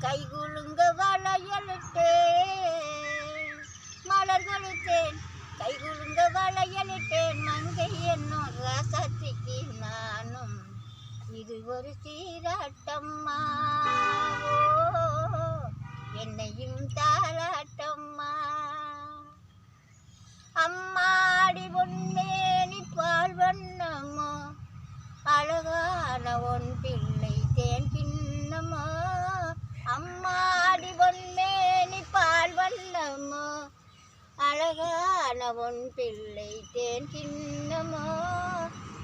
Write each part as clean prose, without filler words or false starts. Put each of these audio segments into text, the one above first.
கைகுலுங்க வளையலிட்டேன், மலர் கொடுத்தேன். கைகுலுங்க வளையலிட்டேன், மங்கை என்னும் ராசாத்திக்கு நானும். இது ஒரு சீராட்டம்மா, ஓ, என்னையும் தாலாட்டம்மா. அம்மாடி பொன்னேனி பால் வண்ணமோ, அழகான ஒன் பிள்ளை தேன் கிண்ணமோ. அம்மாடி பொன்னேனி பால் வண்ணமோ, அழகான ஒன் பிள்ளை தேன் கிண்ணமோ.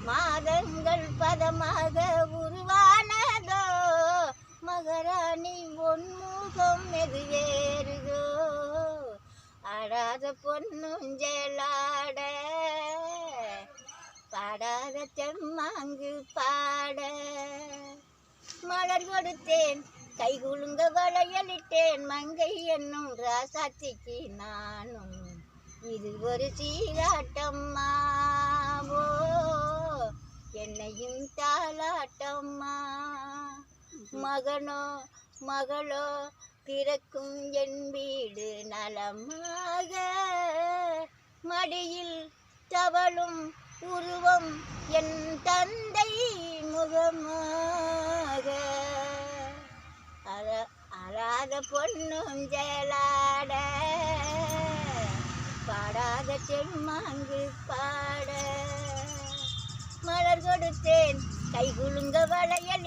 மாதங்கள் பதமாக உருவானதோ, மகராணி பொன்முகம் எது வேறுதோ. ஆடாத பொன்னுஞ்சலாட, பாடாத தெம்மாங்கு பாட. மலர் கொடுத்தேன், கைகுலுங்க வளையலிட்டேன், மங்கை என்னும் ராசாத்திக்கு நானும். இது ஒரு சீராட்டம்மா, ஓ, என்னையும் தாலாட்டம்மா. மகனோ மகளோ பிறக்கும் என் வீடு நலமாக, மடியில் தவழும் உருவம் என் தந்தை முகமாக. அழாத பொண்ணும் ஜலாட, பாடாத தெம்மாங்கு பாட. மலர் கொடுத்தேன், கைகுலுங்க வளையல்